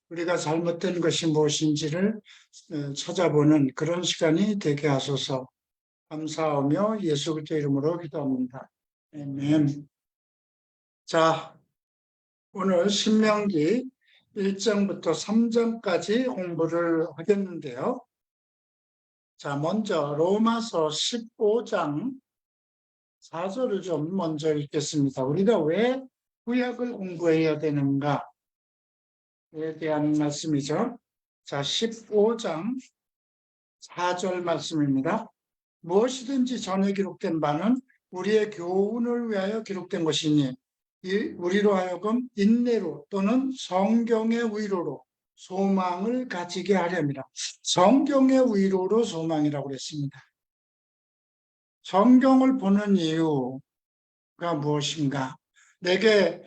우리가 잘못된 것이 무엇인지를 찾아보는 그런 시간이 되게 하소서. 감사하며 예수 그리스도의 이름으로 기도합니다. 아멘. 자, 오늘 신명기 1장부터 3장까지 공부를 하겠는데요. 자, 먼저 로마서 15장 4절을 좀 먼저 읽겠습니다. 우리가 왜 구약을 공부해야 되는가에 대한 말씀이죠. 자, 15장 4절 말씀입니다. 무엇이든지 전에 기록된 바는 우리의 교훈을 위하여 기록된 것이니 우리로 하여금 인내로 또는 성경의 위로로 소망을 가지게 하렵니다. 성경의 위로로 소망이라고 그랬습니다. 성경을 보는 이유가 무엇인가? 내게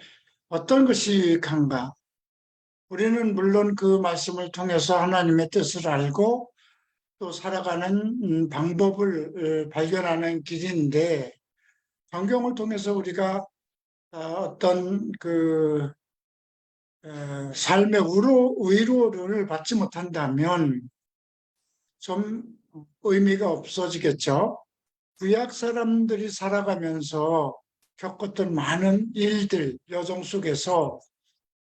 어떤 것이 강가? 우리는 물론 그 말씀을 통해서 하나님의 뜻을 알고 또 살아가는 방법을 발견하는 길인데, 성경을 통해서 우리가 어떤 삶의 위로를 받지 못한다면 좀 의미가 없어지겠죠. 구약 사람들이 살아가면서 겪었던 많은 일들, 여정 속에서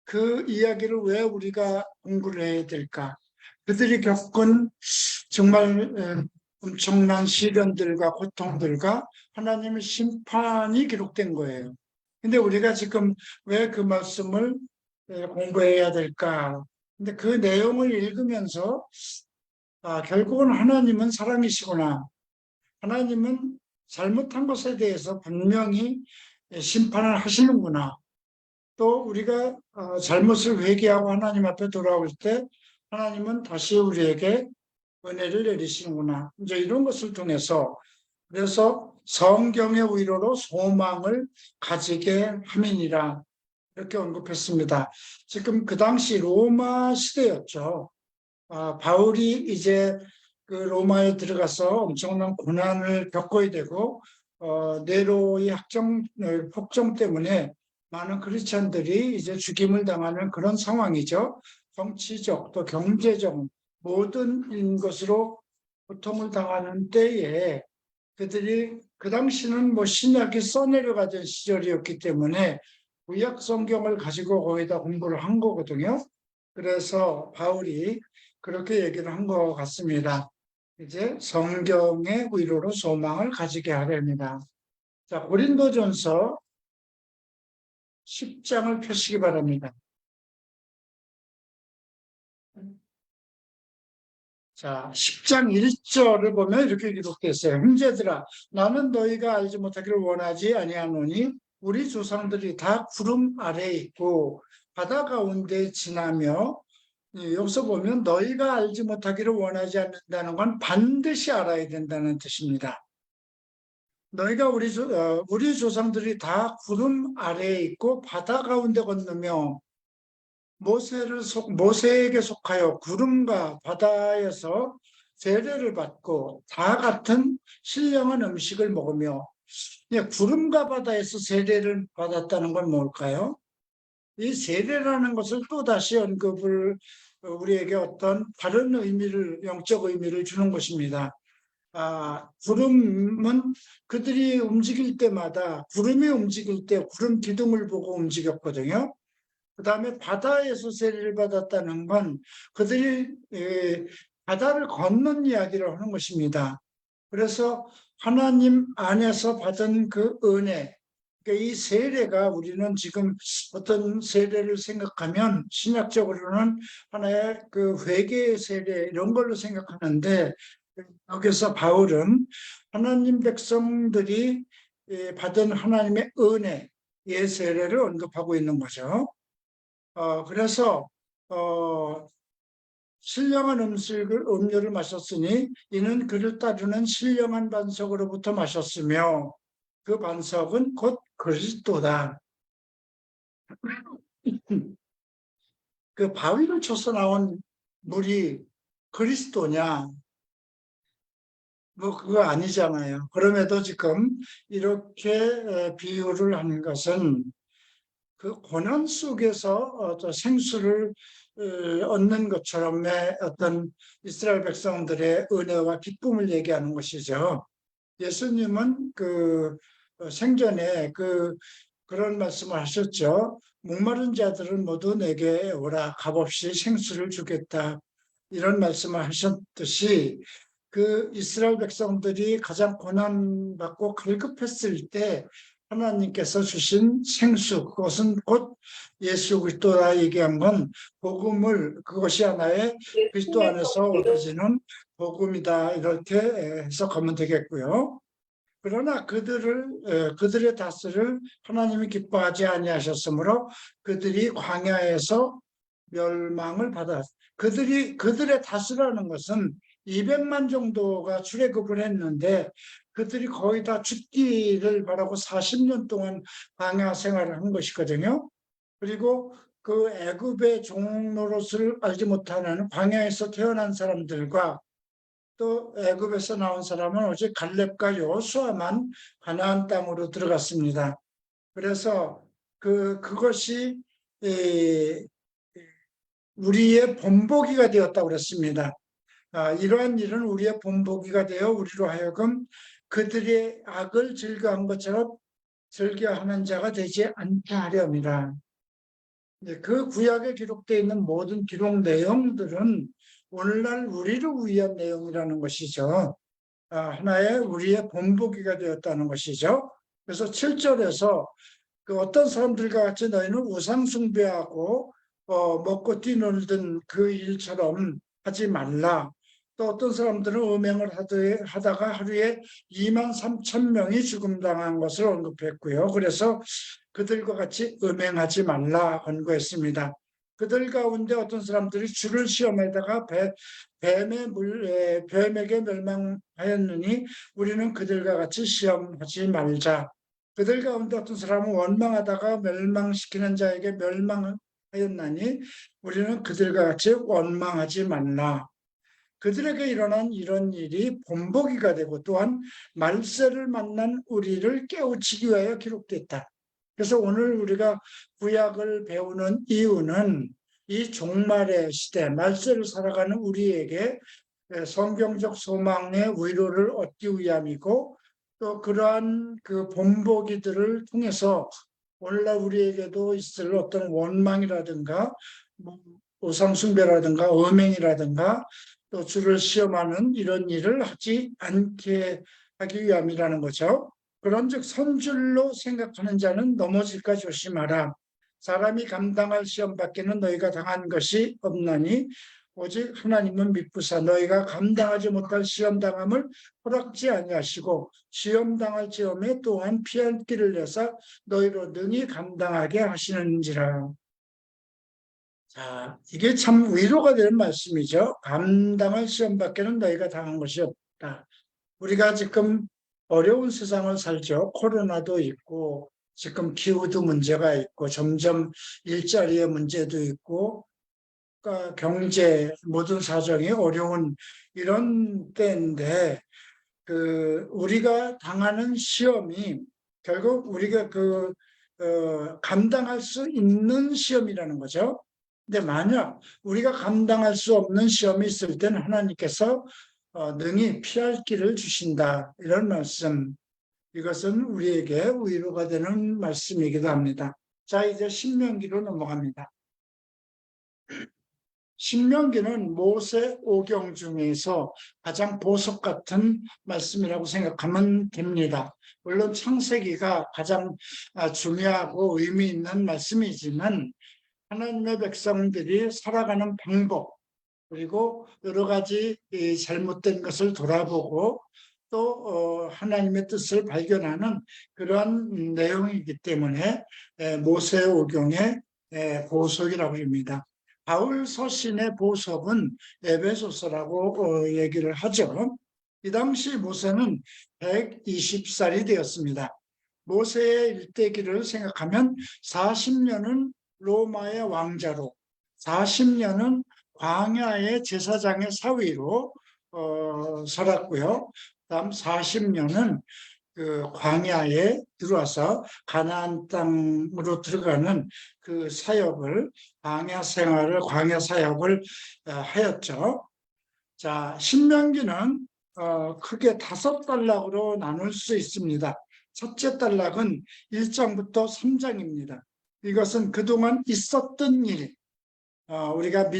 그 이야기를 왜 우리가 공부를 해야 될까? 그들이 겪은 정말 엄청난 시련들과 고통들과 하나님의 심판이 기록된 거예요. 근데 우리가 지금 왜 그 말씀을 공부해야 될까? 근데 그 내용을 읽으면서 결국은 하나님은 사랑이시구나. 하나님은 잘못한 것에 대해서 분명히 심판을 하시는구나. 또 우리가 잘못을 회개하고 하나님 앞에 돌아올 때 하나님은 다시 우리에게 은혜를 내리시는구나. 이제 이런 것을 통해서 그래서 성경의 위로로 소망을 가지게 함이니라 이렇게 언급했습니다. 지금 그 당시 로마 시대였죠. 바울이 이제 그 로마에 들어가서 엄청난 고난을 겪어야 되고 네로의 폭정 때문에 많은 크리스찬들이 이제 죽임을 당하는 그런 상황이죠. 정치적 또 경제적 모든 것으로 고통을 당하는 때에 그들이 그 당시는 뭐 신약이 써내려가던 시절이었기 때문에 구약 성경을 가지고 거기다 공부를 한 거거든요. 그래서 바울이 그렇게 얘기를 한 것 같습니다. 이제 성경의 위로로 소망을 가지게 하렵니다. 자, 고린도전서 10장을 펴시기 바랍니다. 자, 10장 1절을 보면 이렇게 기록됐어요. 형제들아, 나는 너희가 알지 못하기를 원하지 아니하노니 우리 조상들이 다 구름 아래에 있고 바다 가운데 지나며, 여기서 보면 너희가 알지 못하기를 원하지 않는다는 건 반드시 알아야 된다는 뜻입니다. 너희가 우리 조상들이 다 구름 아래에 있고 바다 가운데 건너며 모세에게 속하여 구름과 바다에서 세례를 받고 다 같은 신령한 음식을 먹으며, 구름과 바다에서 세례를 받았다는 건 뭘까요? 이 세례라는 것을 또다시 언급을 우리에게 어떤 다른 의미를, 영적 의미를 주는 것입니다. 구름은 그들이 움직일 때마다, 구름이 움직일 때 구름 기둥을 보고 움직였거든요. 그 다음에 바다에서 세례를 받았다는 건 그들이 바다를 건넌 이야기를 하는 것입니다. 그래서 하나님 안에서 받은 그 은혜, 그러니까 이 세례가 우리는 지금 어떤 세례를 생각하면 신학적으로는 하나의 그 회개의 세례 이런 걸로 생각하는데, 여기서 바울은 하나님 백성들이 받은 하나님의 은혜, 의 세례를 언급하고 있는 거죠. 그래서 신령한 음료를 마셨으니 이는 그를 따르는 신령한 반석으로부터 마셨으며 그 반석은 곧 그리스도다. 그 바위를 쳐서 나온 물이 그리스도냐? 뭐 그거 아니잖아요. 그럼에도 지금 이렇게 비유를 하는 것은 그 고난 속에서 생수를 얻는 것처럼의 어떤 이스라엘 백성들의 은혜와 기쁨을 얘기하는 것이죠. 예수님은 생전에 그런 말씀을 하셨죠. 목마른 자들은 모두 내게 오라, 값없이 생수를 주겠다. 이런 말씀을 하셨듯이 그 이스라엘 백성들이 가장 고난받고 갈급했을 때 하나님께서 주신 생수, 그것은 곧 예수 그리스도라 얘기한 건 그것이 하나의 그리스도 안에서 얻어지는 복음이다. 이렇게 해석하면 되겠고요. 그러나 그들의 다스를 하나님이 기뻐하지 아니하셨으므로 그들이 광야에서 멸망을 그들의 다스라는 것은 200만 정도가 출애굽을 했는데 그들이 거의 다 죽기를 바라고 40년 동안 광야 생활을 한 것이거든요. 그리고 그 애굽의 종 노릇을 알지 못하는 광야에서 태어난 사람들과 또 애굽에서 나온 사람은 오직 갈렙과 여호수아만 가나안 땅으로 들어갔습니다. 그래서 그것이 우리의 본보기가 되었다고 그랬습니다. 이러한 일은 우리의 본보기가 되어 우리로 하여금 그들의 악을 즐겨한 것처럼 즐겨하는 자가 되지 않게 하렵니다. 그 구약에 기록되어 있는 모든 기록 내용들은 오늘날 우리를 위한 내용이라는 것이죠. 하나의 우리의 본보기가 되었다는 것이죠. 그래서 7절에서 어떤 사람들과 같이 너희는 우상 숭배하고 먹고 뛰놀던 그 일처럼 하지 말라. 또 어떤 사람들은 음행을 하다가 하루에 2만 3천 명이 죽음당한 것을 언급했고요. 그래서 그들과 같이 음행하지 말라 권고했습니다. 그들 가운데 어떤 사람들이 주를 시험하다가 뱀에게 멸망하였느니 우리는 그들과 같이 시험하지 말자. 그들 가운데 어떤 사람은 원망하다가 멸망시키는 자에게 멸망하였나니 우리는 그들과 같이 원망하지 말라. 그들에게 일어난 이런 일이 본보기가 되고 또한 말세를 만난 우리를 깨우치기 위하여 기록됐다. 그래서 오늘 우리가 구약을 배우는 이유는 이 종말의 시대, 말세를 살아가는 우리에게 성경적 소망의 위로를 얻기 위함이고 또 그러한 그 본보기들을 통해서 오늘날 우리에게도 있을 어떤 원망이라든가 우상숭배라든가 음행이라든가 또 주를 시험하는 이런 일을 하지 않게 하기 위함이라는 거죠. 그런즉 선줄로 생각하는 자는 넘어질까 조심하라. 사람이 감당할 시험 밖에는 너희가 당한 것이 없나니 오직 하나님은 미쁘사 너희가 감당하지 못할 시험 당함을 허락지 아니하시고 시험 당할 시험에 또한 피할 길을 내사 너희로 능히 감당하게 하시는지라. 자, 이게 참 위로가 되는 말씀이죠. 감당할 시험 밖에는 너희가 당한 것이 없다. 우리가 지금 어려운 세상을 살죠. 코로나도 있고 지금 기후도 문제가 있고 점점 일자리의 문제도 있고 경제 모든 사정이 어려운 이런 때인데 우리가 당하는 시험이 결국 우리가 감당할 수 있는 시험이라는 거죠. 근데 만약 우리가 감당할 수 없는 시험이 있을 때는 하나님께서 능히 피할 길을 주신다. 이런 말씀. 이것은 우리에게 위로가 되는 말씀이기도 합니다. 자, 이제 신명기로 넘어갑니다. 신명기는 모세 오경 중에서 가장 보석 같은 말씀이라고 생각하면 됩니다. 물론 창세기가 가장 중요하고 의미 있는 말씀이지만 하나님의 백성들이 살아가는 방법 그리고 여러 가지 잘못된 것을 돌아보고 또 하나님의 뜻을 발견하는 그러한 내용이기 때문에 모세 오경의 보석이라고 합니다. 바울 서신의 보석은 에베소서라고 얘기를 하죠. 이 당시 모세는 120살이 되었습니다. 모세의 일대기를 생각하면 40년은 로마의 왕자로 40년은 광야의 제사장의 사위로 살았고요. 다음 40년은 그 광야에 들어와서 가나안 땅으로 들어가는 그 사역을 광야 사역을 하였죠. 자, 신명기는 크게 5단락으로 나눌 수 있습니다. 첫째 단락은 1장부터 3장입니다. 이것은 그동안 있었던 일, 우리가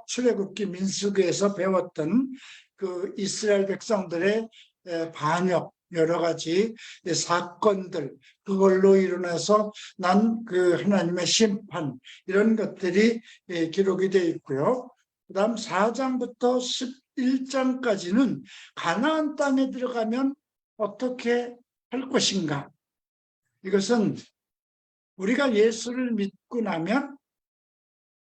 출애굽기 민수기에서 배웠던 그 이스라엘 백성들의 반역, 여러 가지 사건들, 그걸로 일어나서 난 그 하나님의 심판, 이런 것들이 기록이 되어 있고요. 그 다음 4장부터 11장까지는 가나안 땅에 들어가면 어떻게 할 것인가. 이것은 우리가 예수를 믿고 나면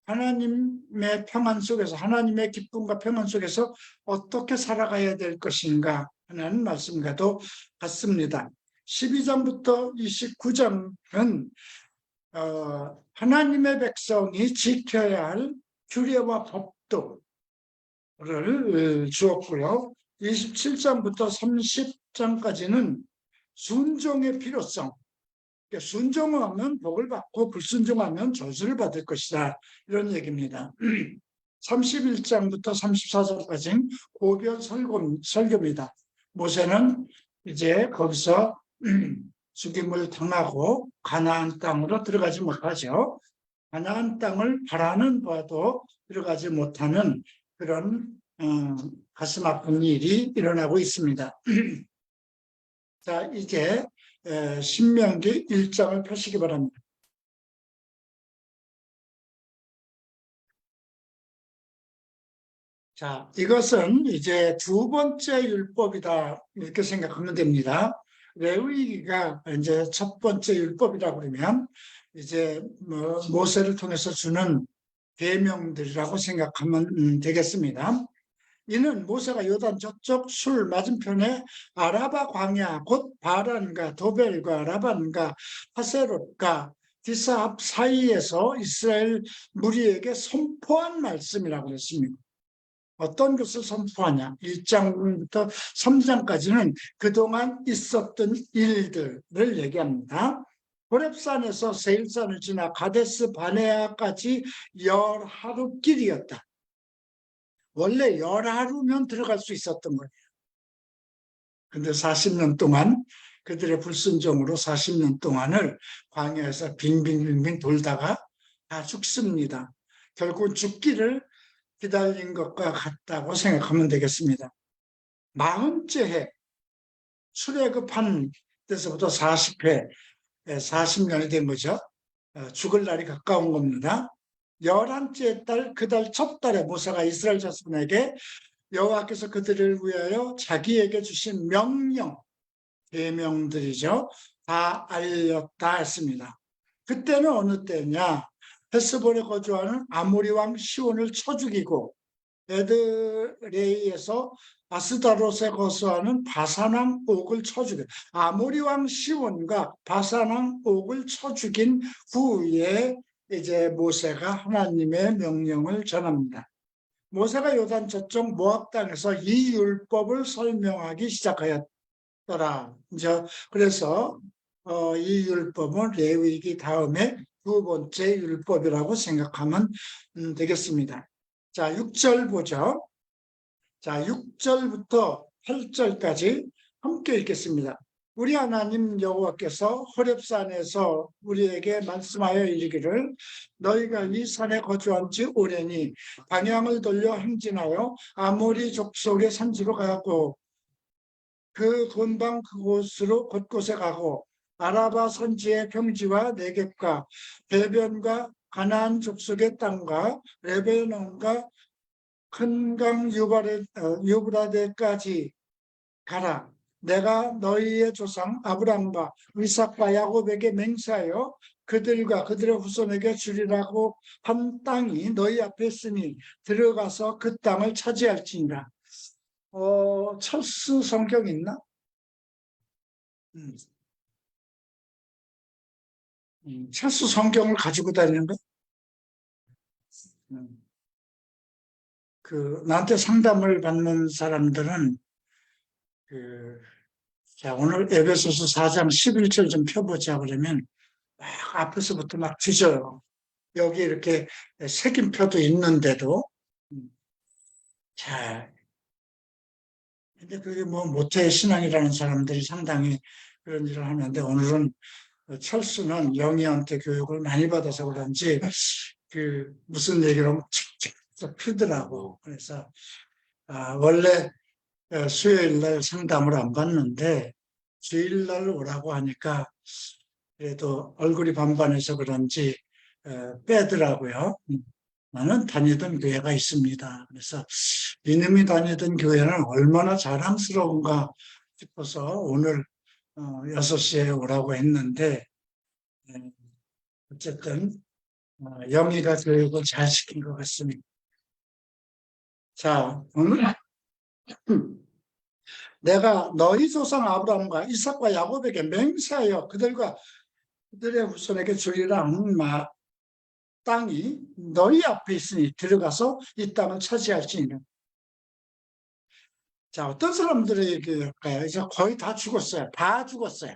하나님의 평안 속에서, 하나님의 기쁨과 평안 속에서 어떻게 살아가야 될 것인가 하는 말씀과도 같습니다. 12장부터 29장은 하나님의 백성이 지켜야 할 규례와 법도를 주었고요. 27장부터 30장까지는 순종의 필요성, 순종하면 복을 받고 불순종하면 저주를 받을 것이다, 이런 얘기입니다. 31장부터 34장까지는 고별 설교입니다. 모세는 이제 거기서 죽임을 당하고 가나안 땅으로 들어가지 못하죠. 가나안 땅을 바라는 바도 들어가지 못하는 그런 가슴 아픈 일이 일어나고 있습니다. 자, 이제 신명기 1장을 펴시기 바랍니다. 자, 이것은 이제 두 번째 율법이다, 이렇게 생각하면 됩니다. 레위기가 이제 첫 번째 율법이라고 그러면 이제 모세를 통해서 주는 계명들이라고 생각하면 되겠습니다. 이는 모세가 요단 저쪽 술 맞은편에 아라바 광야, 곧 바란과 도벨과 라반과 하세롯과 디사합 사이에서 이스라엘 무리에게 선포한 말씀이라고 했습니다. 어떤 것을 선포하냐? 1장부터 3장까지는 그동안 있었던 일들을 얘기합니다. 호렙산에서 세일산을 지나 가데스 바네아까지 10하루 길이었다. 원래 10하루면 들어갈 수 있었던 거예요. 근데 40년 동안 그들의 불순종으로 40년 동안을 광야에서 빙빙빙빙 돌다가 다 죽습니다. 결국 죽기를 기다린 것과 같다고 생각하면 되겠습니다. 40째 해, 출애굽한 데서부터 40회, 40년이 된 거죠. 죽을 날이 가까운 겁니다. 11째 달, 그 달 첫 달에 모세가 이스라엘 자손에게 여호와께서 그들을 위하여 자기에게 주신 명령, 계명들이죠, 다 알렸다 했습니다. 그때는 어느 때냐? 헤스본에 거주하는 아모리 왕 시온을 쳐 죽이고 에드레이에서 아스다롯에 거주하는 바산 왕 옥을 쳐 죽인, 아모리 왕 시온과 바산 왕 옥을 쳐 죽인 후에 이제 모세가 하나님의 명령을 전합니다. 모세가 요단 저쪽 모압 땅에서 이 율법을 설명하기 시작하였더라. 이제 그래서 이 율법은 레위기 다음에 두 번째 율법이라고 생각하면 되겠습니다. 자, 6절 보죠. 자, 6절부터 8절까지 함께 읽겠습니다. 우리 하나님 여호와께서 호렙산에서 우리에게 말씀하여 이르기를 너희가 이 산에 거주한 지 오래니 방향을 돌려 행진하여 아모리 족속의 산지로 가고 그 근방 그곳으로 곳곳에 가고 아라바 선지의 평지와 네겝과 대변과 가나안 족속의 땅과 레베논과 큰 강 유브라데까지 가라. 내가 너희의 조상 아브람과 이삭과 야곱에게 맹세하여 그들과 그들의 후손에게 주리라고 한 땅이 너희 앞에 있으니 들어가서 그 땅을 차지할지니라. 철수 성경 있나? 철수 성경을 가지고 다니는 거? 나한테 상담을 받는 사람들은 자, 오늘 에베소서 4장 11절 좀 펴보자 그러면 막 앞에서부터 막 뒤져요. 여기 이렇게 색임표도 있는데도. 자, 근데 그게 뭐 모태 신앙이라는 사람들이 상당히 그런 일을 하는데 오늘은 철수는 영희한테 교육을 많이 받아서 그런지 그 무슨 얘기를 하면 칙칙 피더라고. 그래서 원래 수요일 날 상담을 안 받는데 주일 날 오라고 하니까 그래도 얼굴이 반반해서 그런지 빼더라고요. 나는 다니던 교회가 있습니다. 그래서 이놈이 다니던 교회는 얼마나 자랑스러운가 싶어서 오늘 6시에 오라고 했는데 어쨌든 영희가 교육을 잘 시킨 것 같습니다. 자, 오늘 내가 너희 조상 아브라함과 이삭과 야곱에게 맹세하여 그들의 후손에게 주리라 하는 땅이 너희 앞에 있으니 들어가서 이 땅을 차지할지니라. 자, 어떤 사람들에게일까요? 이제 거의 다 죽었어요. 다 죽었어요.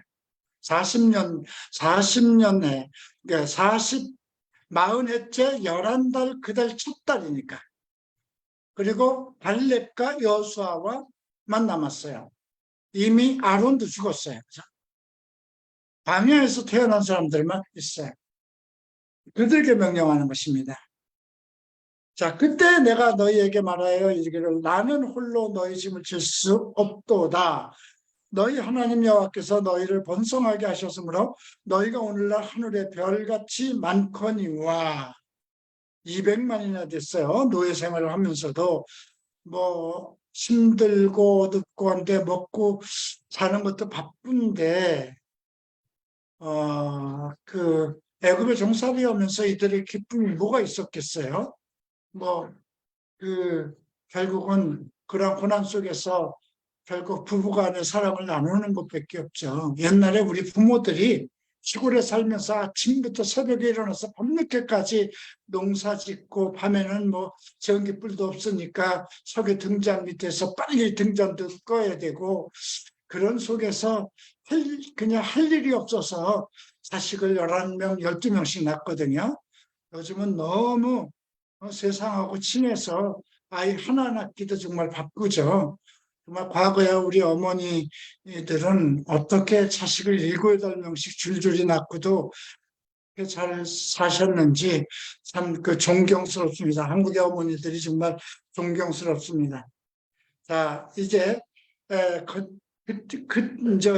40년에, 그러니까 40해째 11달, 그달 첫 달이니까. 그리고 발렙과 여수아와만 남았어요. 이미 아론도 죽었어요. 광야에서 태어난 사람들만 있어요. 그들에게 명령하는 것입니다. 자, 그때 내가 너희에게 말하여 이르기를 나는 홀로 너희 짐을 질 수 없도다. 너희 하나님 여호와께서 너희를 번성하게 하셨으므로 너희가 오늘날 하늘의 별같이 많거니와 200만이나 됐어요. 노예 생활을 하면서도 뭐 힘들고 늙고 한데 먹고 사는 것도 바쁜데 애굽에 종살이 하면서 이들의 기쁨이 뭐가 있었겠어요? 결국은 그런 고난 속에서 결국 부부간의 사랑을 나누는 것밖에 없죠. 옛날에 우리 부모들이 시골에 살면서 아침부터 새벽에 일어나서 밤늦게까지 농사 짓고 밤에는 뭐 전기불도 없으니까 석유 등잔 밑에서 빨리 등잔도 꺼야 되고 그런 속에서 그냥 할 일이 없어서 자식을 11명, 12명씩 낳거든요. 요즘은 너무 세상하고 친해서 아이 하나 낳기도 정말 바쁘죠. 정말 과거에 우리 어머니들은 어떻게 자식을 7, 8명씩 줄줄이 낳고도 잘 사셨는지 참 존경스럽습니다. 한국의 어머니들이 정말 존경스럽습니다. 자, 이제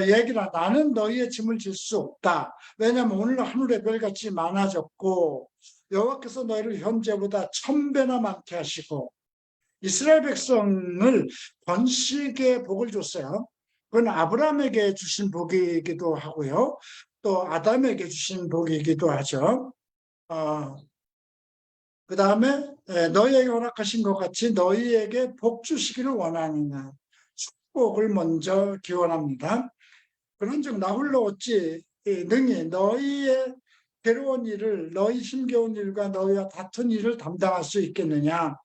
얘기라 나는 너희의 짐을 질 수 없다. 왜냐하면 오늘 하늘의 별같이 많아졌고 여호와께서 너희를 현재보다 1000배나 많게 하시고 이스라엘 백성을 번식의 복을 줬어요. 그건 아브라함에게 주신 복이기도 하고요. 또 아담에게 주신 복이기도 하죠. 그 다음에 너희에게 허락하신 것 같이 너희에게 복 주시기를 원하느냐. 축복을 먼저 기원합니다. 그런즉 나 홀로 어찌 능히 너희의 괴로운 일을 너희 힘겨운 일과 너희와 다툰 일을 담당할 수 있겠느냐.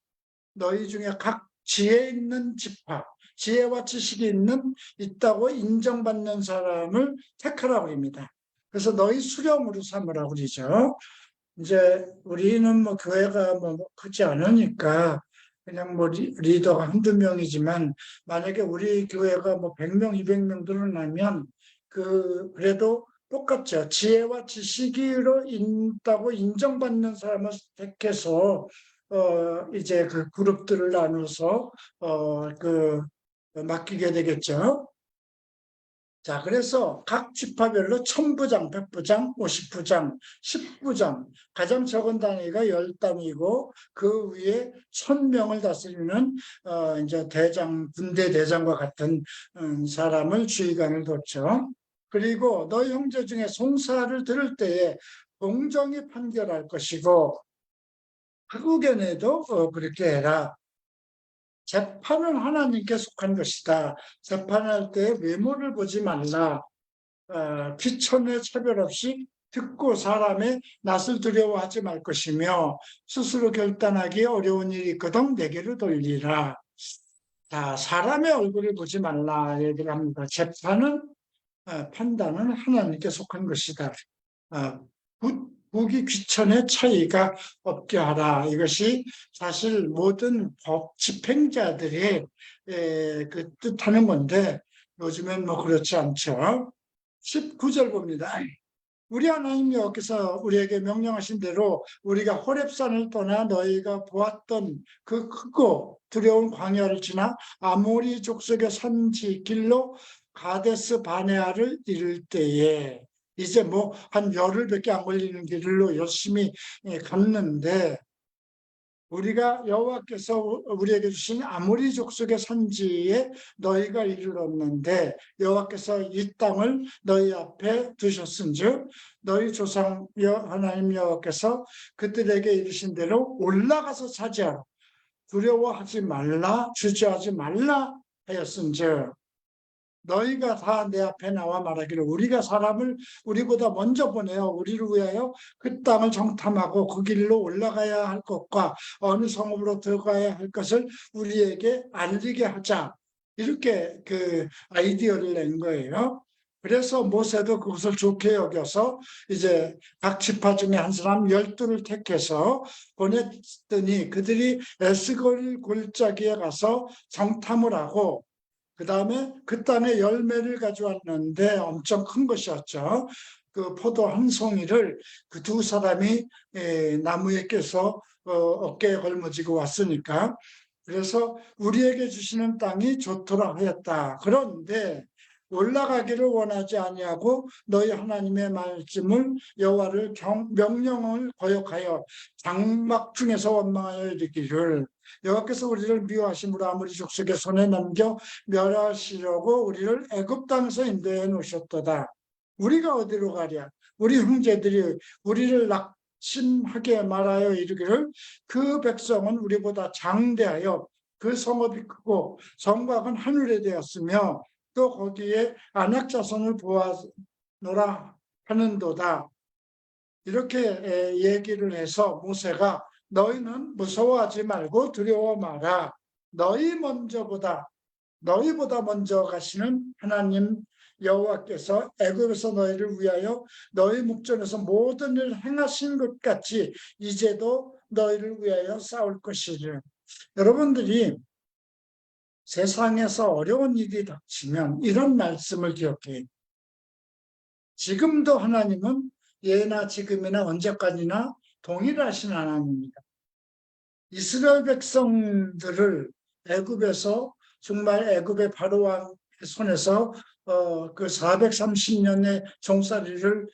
너희 중에 각 지혜 있는 지파, 지혜와 지식이 있다고 인정받는 사람을 택하라고 합니다. 그래서 너희 수렴으로 삼으라고 그러죠. 이제 우리는 뭐 교회가 뭐 크지 않으니까 그냥 뭐 리더가 한두 명이지만 만약에 우리 교회가 뭐 100명, 200명 늘어나면 그래도 똑같죠. 지혜와 지식으로 있다고 인정받는 사람을 택해서 이제 그 그룹들을 나눠서 맡기게 되겠죠. 자, 그래서 각 지파별로 1000부장, 100부장, 50부장, 10부장, 가장 적은 단위가 10단위고 그 위에 1000명을 다스리는 이제 군대 대장과 같은 사람을 주의관을 뒀죠. 그리고 너희 형제 중에 송사를 들을 때에 공정히 판결할 것이고 한국연에도 그렇게 해라. 재판은 하나님께 속한 것이다. 재판할 때 외모를 보지 말라. 귀천의 차별 없이 듣고 사람의 낯을 두려워하지 말 것이며 스스로 결단하기 어려운 일이 있거든 내게로 돌리라. 자, 사람의 얼굴을 보지 말라 얘기를 합니다. 재판은 판단은 하나님께 속한 것이다. 보기 귀천의 차이가 없게 하라. 이것이 사실 모든 법 집행자들의 그 뜻하는 건데 요즘엔 뭐 그렇지 않죠. 19절 봅니다. 우리 하나님 여호와께서 우리에게 명령하신 대로 우리가 호렙산을 떠나 너희가 보았던 그 크고 두려운 광야를 지나 아모리 족속의 산지 길로 가데스 바네아를 이를 때에 이제 뭐 한 열흘밖에 안 걸리는 길로 열심히 갔는데 우리가 여호와께서 우리에게 주신 아모리 족속의 산지에 너희가 이르렀는데 여호와께서 이 땅을 너희 앞에 두셨은즉 너희 조상 하나님 여호와께서 그들에게 이르신 대로 올라가서 차지하라. 두려워하지 말라, 주저하지 말라 하였은즉 너희가 다 내 앞에 나와 말하기를 우리가 사람을 우리보다 먼저 보내어 우리를 위하여 그 땅을 정탐하고 그 길로 올라가야 할 것과 어느 성읍으로 들어가야 할 것을 우리에게 알리게 하자. 이렇게 그 아이디어를 낸 거예요. 그래서 모세도 그것을 좋게 여겨서 이제 각 지파 중에 한 사람 12를 택해서 보냈더니 그들이 에스골 골짜기에 가서 정탐을 하고 그 다음에 그 땅에 열매를 가져왔는데 엄청 큰 것이었죠. 그 포도 한 송이를 그 두 사람이 나무에 껴서 어깨에 걸머지고 왔으니까 그래서 우리에게 주시는 땅이 좋더라 하였다. 그런데 올라가기를 원하지 아니하고 너희 하나님의 말씀을 여호와를 명령을 거역하여 장막 중에서 원망하여 이르기를 여호와께서 우리를 미워하심으로 아무리 족속의 손에 넘겨 멸하시려고 우리를 애굽 땅에서 인도해 놓으셨도다. 우리가 어디로 가랴? 우리 형제들이 우리를 낙심하게 말하여 이르기를 그 백성은 우리보다 장대하여 그 성읍이 크고 성곽은 하늘에 되었으며 또 거기에 안악 자손을 보아노라 하는도다. 이렇게 얘기를 해서 모세가 너희는 무서워하지 말고 두려워 마라. 너희보다 먼저 가시는 하나님 여호와께서 애굽에서 너희를 위하여 너희 목전에서 모든 일을 행하신 것 같이 이제도 너희를 위하여 싸울 것이라. 여러분들이 세상에서 어려운 일이 닥치면 이런 말씀을 기억해요. 지금도 하나님은 예나 지금이나 언제까지나 동일하신 하나님입니다. 이스라엘 백성들을 애굽에서 정말 애굽의 바로왕 손에서 그 430년의 종살이를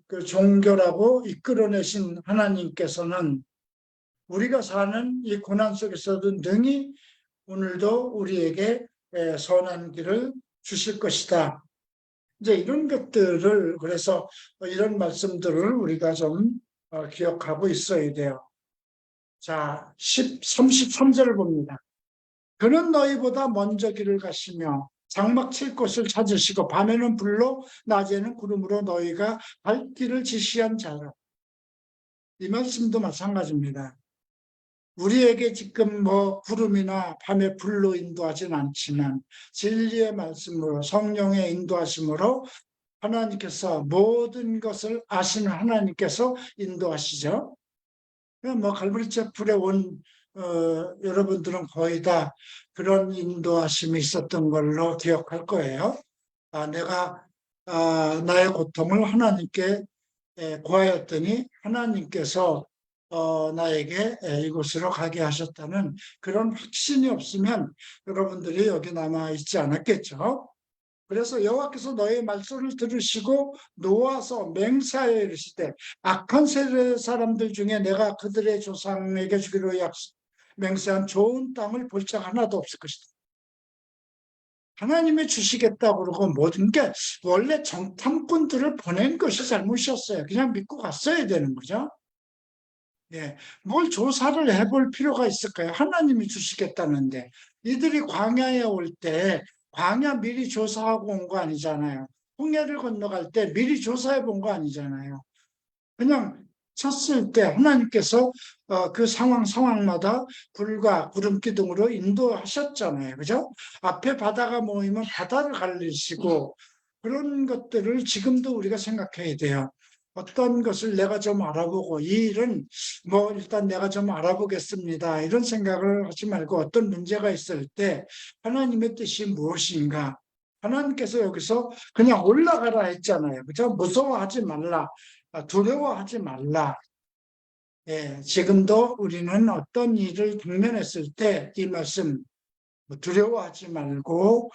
그 종결하고 이끌어내신 하나님께서는 우리가 사는 이 고난 속에서도 능히 오늘도 우리에게 선한 길을 주실 것이다. 이제 이런 것들을 그래서 이런 말씀들을 우리가 좀 기억하고 있어야 돼요. 자, 33절을 봅니다. 그는 너희보다 먼저 길을 가시며 장막 칠 곳을 찾으시고 밤에는 불로 낮에는 구름으로 너희가 갈 길을 지시한 자라. 이 말씀도 마찬가지입니다. 우리에게 지금 뭐 구름이나 밤에 불로 인도하진 않지만 진리의 말씀으로 성령의 인도하심으로 하나님께서 모든 것을 아시는 하나님께서 인도하시죠. 뭐 갈보리 채플에 온 여러분들은 거의 다 그런 인도하심이 있었던 걸로 기억할 거예요. 내가 나의 고통을 하나님께 고하였더니 하나님께서 나에게 이곳으로 가게 하셨다는 그런 확신이 없으면 여러분들이 여기 남아 있지 않았겠죠. 그래서 여호와께서 너의 말소를 들으시고 놓아서 맹세하여 이르시되 악한 세대 사람들 중에 내가 그들의 조상에게 주기로 맹세한 좋은 땅을 볼 적 하나도 없을 것이다. 하나님이 주시겠다고 그러고 모든 게 원래 정탐꾼들을 보낸 것이 잘못이었어요. 그냥 믿고 갔어야 되는 거죠. 예, 뭘 조사를 해볼 필요가 있을까요? 하나님이 주시겠다는데 이들이 광야에 올 때 광야 미리 조사하고 온 거 아니잖아요. 홍해를 건너갈 때 미리 조사해 본 거 아니잖아요. 그냥 쳤을 때 하나님께서 그 상황마다 불과 구름 기둥으로 인도하셨잖아요. 그죠? 앞에 바다가 모이면 바다를 갈리시고 그런 것들을 지금도 우리가 생각해야 돼요. 어떤 것을 내가 좀 알아보고 이 일은 뭐 일단 내가 좀 알아보겠습니다. 이런 생각을 하지 말고 어떤 문제가 있을 때 하나님의 뜻이 무엇인가? 하나님께서 여기서 그냥 올라가라 했잖아요. 그죠? 무서워하지 말라. 두려워하지 말라. 예, 지금도 우리는 어떤 일을 직면했을 때 이 말씀 두려워하지 말고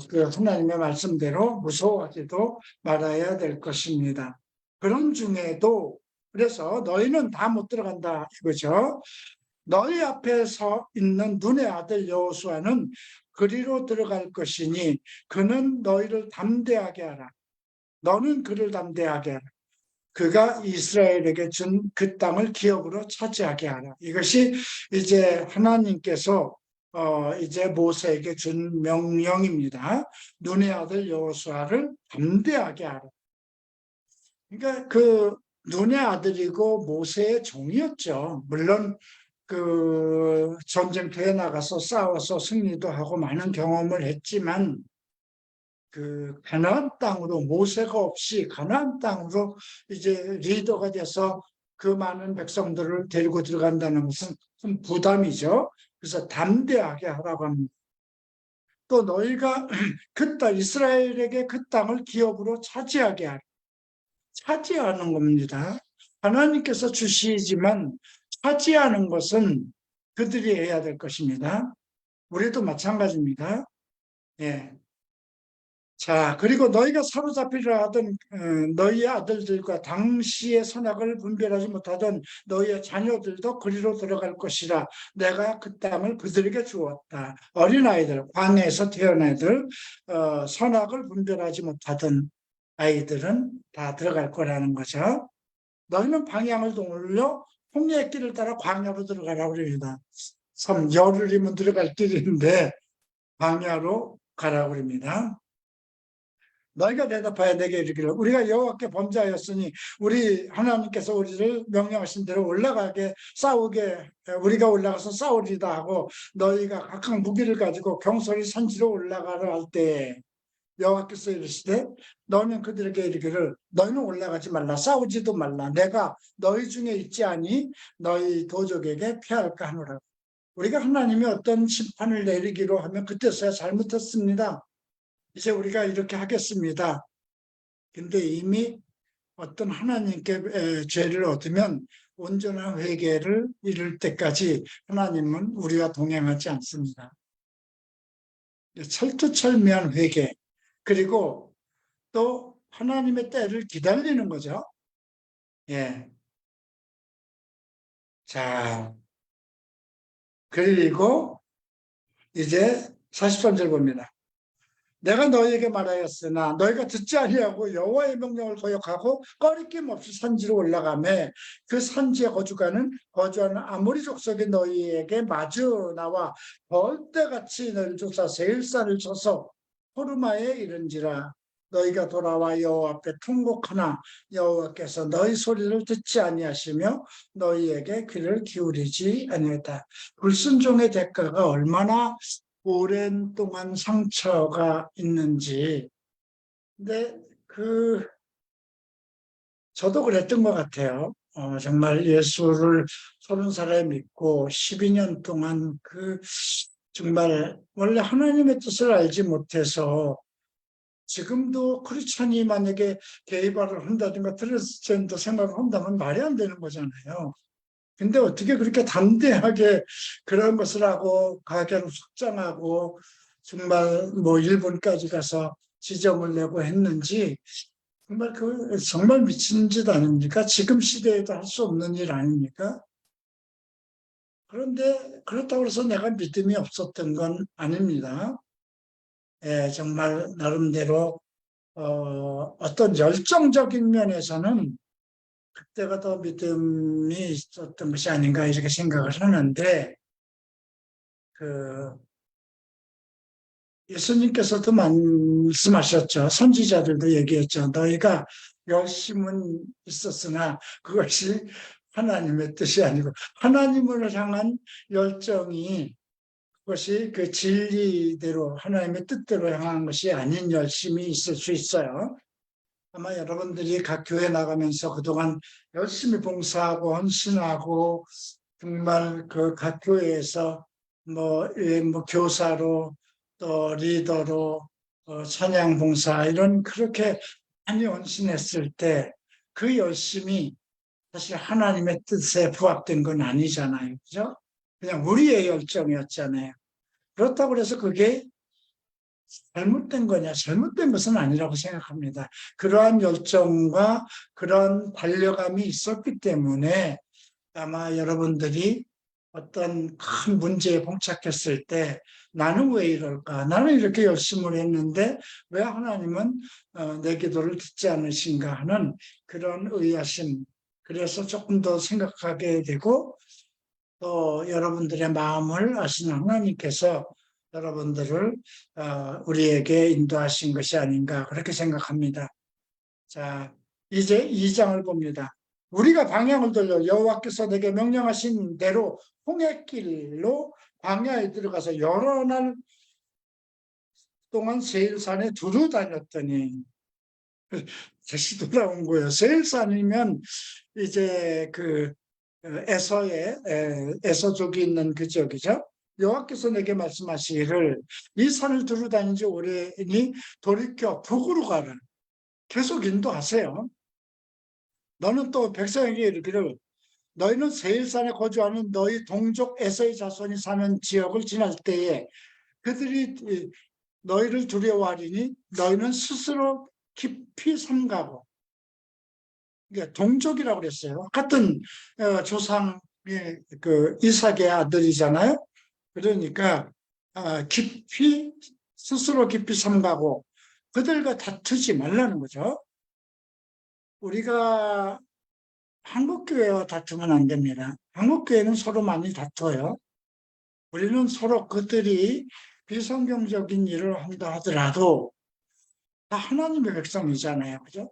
그 하나님의 말씀대로 무서워하지도 말아야 될 것입니다. 그런 중에도 그래서 너희는 다 못 들어간다 이거죠. 너희 앞에 서 있는 눈의 아들 여호수아는 그리로 들어갈 것이니 그는 너희를 담대하게 하라. 너는 그를 담대하게 하라. 그가 이스라엘에게 준 그 땅을 기업으로 차지하게 하라. 이것이 이제 하나님께서 이제 모세에게 준 명령입니다. 눈의 아들 여호수아를 담대하게 하라. 그러니까 그 눈의 아들이고 모세의 종이었죠. 물론 그 전쟁터에 나가서 싸워서 승리도 하고 많은 경험을 했지만 그 가나안 땅으로 모세가 없이 가나안 땅으로 이제 리더가 돼서 그 많은 백성들을 데리고 들어간다는 것은 큰 부담이죠. 그래서 담대하게 하라고 합니다. 또 너희가 그 땅, 이스라엘에게 그 땅을 기업으로 차지하게 하라. 차지하는 겁니다. 하나님께서 주시지만 차지하는 것은 그들이 해야 될 것입니다. 우리도 마찬가지입니다. 예. 자, 그리고 너희가 사로잡히려 하던 너희의 아들들과 당시의 선악을 분별하지 못하던 너희의 자녀들도 그리로 들어갈 것이라. 내가 그 땅을 그들에게 주었다. 어린아이들, 광야에서 태어난 애들, 선악을 분별하지 못하던 아이들은 다 들어갈 거라는 거죠. 너희는 방향을 돌려 홍해의 길을 따라 광야로 들어가라고 그럽니다. 열흘이면 들어갈 길인데 광야로 가라고 그럽니다. 너희가 대답하여 내게 이르기를 우리가 여호와께 범죄하였으니 우리 하나님께서 우리를 명령하신 대로 올라가게 싸우게 우리가 올라가서 싸우리다 하고 너희가 각각 무기를 가지고 경솔히 산지로 올라가라 할 때 여호와께서 이르시되 너는 그들에게 이르기를 너희는 올라가지 말라 싸우지도 말라 내가 너희 중에 있지 아니 너희 도적에게 피할까 하노라. 우리가 하나님이 어떤 심판을 내리기로 하면 그때서야 잘못했습니다. 이제 우리가 이렇게 하겠습니다. 근데 이미 어떤 하나님께 죄를 얻으면 온전한 회개를 이룰 때까지 하나님은 우리와 동행하지 않습니다. 철두철미한 회개 그리고 또 하나님의 때를 기다리는 거죠. 예. 자, 그리고 이제 43절 봅니다. 내가 너희에게 말하였으나 너희가 듣지 아니하고 여호와의 명령을 거역하고 꺼리낌 없이 산지로 올라가매 그 산지에 거주하는 아모리 족속이 너희에게 마주 나와 벌떼같이 너희를 쫓아 세일산을 쳐서 호르마에 이른지라. 너희가 돌아와 여호와 앞에 통곡하나 여호와께서 너희 소리를 듣지 아니하시며 너희에게 귀를 기울이지 아니했다. 불순종의 대가가 얼마나 오랜 동안 상처가 있는지. 근데 저도 그랬던 것 같아요. 정말 예수를 30살에 믿고 12년 동안 정말 원래 하나님의 뜻을 알지 못해서 지금도 크리스찬이 만약에 게이바를 한다든가 트랜스젠더 생각을 한다면 말이 안 되는 거잖아요. 근데 어떻게 그렇게 담대하게 그런 것을 하고 가게로 확장하고 정말 뭐 일본까지 가서 지점을 내고 했는지 정말 미친 짓 아닙니까? 지금 시대에도 할 수 없는 일 아닙니까? 그런데 그렇다고 해서 내가 믿음이 없었던 건 아닙니다. 예, 정말 나름대로 어떤 열정적인 면에서는 그때가 더 믿음이 있었던 것이 아닌가 이렇게 생각을 하는데 예수님께서도 말씀하셨죠. 선지자들도 얘기했죠. 너희가 열심은 있었으나 그것이 하나님의 뜻이 아니고 하나님을 향한 열정이 그것이 그 진리대로 하나님의 뜻대로 향한 것이 아닌 열심이 있을 수 있어요. 아마 여러분들이 각 교회 나가면서 그동안 열심히 봉사하고 헌신하고 정말 그 각 교회에서 뭐 교사로 또 리더로 찬양 봉사 이런 그렇게 많이 헌신했을 때 그 열심이 사실 하나님의 뜻에 부합된 건 아니잖아요. 그죠? 그냥 우리의 열정이었잖아요. 그렇다고 해서 그게 잘못된 거냐? 잘못된 것은 아니라고 생각합니다. 그러한 열정과 그런 달려감이 있었기 때문에 아마 여러분들이 어떤 큰 문제에 봉착했을 때 나는 왜 이럴까? 나는 이렇게 열심을 했는데 왜 하나님은 내 기도를 듣지 않으신가 하는 그런 의아심. 그래서 조금 더 생각하게 되고 또 여러분들의 마음을 아시는 하나님께서 여러분들을 우리에게 인도하신 것이 아닌가 그렇게 생각합니다. 자, 이제 2장을 봅니다. 우리가 방향을 돌려 여호와께서 내게 명령하신 대로 홍해길로 광야에 들어가서 여러 날 동안 세일산에 두루 다녔더니 다시 돌아온 거예요. 세일산이면 이제 그 에서족이 있는 그 지역이죠. 여호와께서 내게 말씀하시기를 이 산을 두루 다닌 지 오래니 돌이켜 북으로 가라. 계속 인도하세요. 너는 또 백성에게 이르기를 너희는 세일산에 거주하는 너희 동족 에서의 자손이 사는 지역을 지날 때에 그들이 너희를 두려워하리니 너희는 스스로 깊이 삼가고 동족이라고 그랬어요. 같은 조상의 그 이삭의 아들이잖아요. 그러니까 깊이 스스로 깊이 삼가고 그들과 다투지 말라는 거죠. 우리가 한국교회와 다투면 안 됩니다. 한국교회는 서로 많이 다투어요. 우리는 서로 그들이 비성경적인 일을 한다 하더라도 다 하나님의 백성이잖아요. 그죠?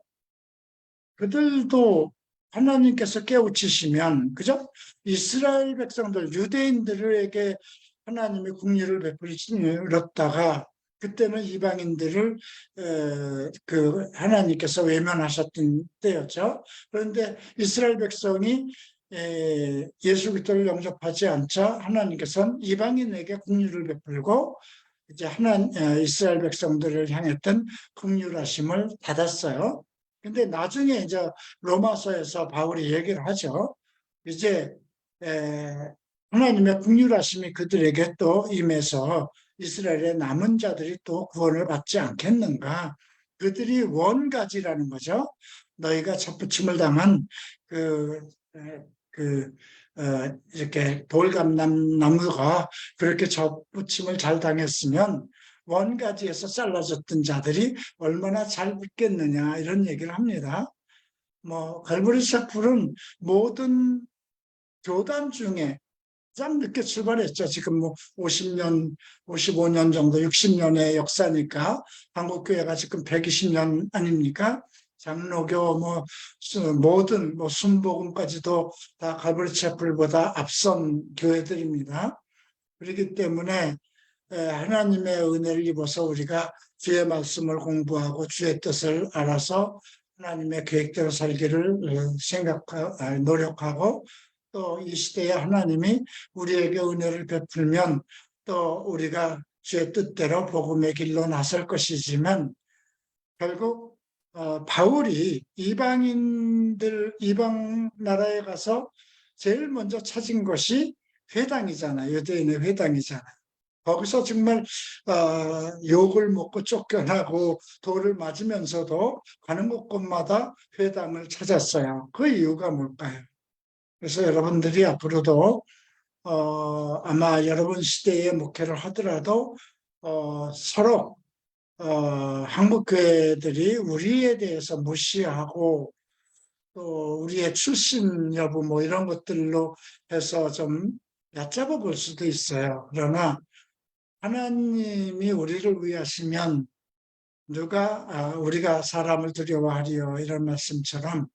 그들도 하나님께서 깨우치시면, 그죠? 이스라엘 백성들, 유대인들에게 하나님의 국리를 베풀었다가 그때는 이방인들을 그 하나님께서 외면하셨던 때였죠. 그런데 이스라엘 백성이 예수 그리스도를 영접하지 않자 하나님께서는 이방인에게 국리를 베풀고 이제 이스라엘 백성들을 향했던 긍휼하심을 받았어요. 근데 나중에 이제 로마서에서 바울이 얘기를 하죠. 이제 하나님의 긍휼하심이 그들에게 또 임해서 이스라엘의 남은 자들이 또 구원을 받지 않겠는가? 그들이 원가지라는 거죠. 너희가 첫부침을 당한 그, 그, 이렇게 돌감람 나무가 그렇게 첫부침을 잘 당했으면 원가지에서 잘라졌던 자들이 얼마나 잘 붙겠느냐 이런 얘기를 합니다. 갈보리 샤플은 모든 교단 중에 가장 늦게 출발했죠. 지금 50년, 55년 정도, 60년의 역사니까 한국교회가 지금 120년 아닙니까? 장로교 모든 순복음까지도 다 갈보리 채플보다 앞선 교회들입니다. 그렇기 때문에 하나님의 은혜를 입어서 우리가 주의 말씀을 공부하고 주의 뜻을 알아서 하나님의 계획대로 살기를 노력하고 또 이 시대에 하나님이 우리에게 은혜를 베풀면 또 우리가 주의 뜻대로 복음의 길로 나설 것이지만 결국 바울이 이방 나라에 가서 제일 먼저 찾은 것이 회당이잖아요. 유대인의 회당이잖아요. 거기서 정말 욕을 먹고 쫓겨나고 돌을 맞으면서도 가는 곳곳마다 회당을 찾았어요. 그 이유가 뭘까요? 그래서 여러분들이 앞으로도 아마 여러분 시대에 목회를 하더라도 서로 한국교회들이 우리에 대해서 무시하고 또 우리의 출신 여부 이런 것들로 해서 좀 얕잡아 볼 수도 있어요. 그러나 하나님이 우리를 위하시면 우리가 사람을 두려워하리요 이런 말씀처럼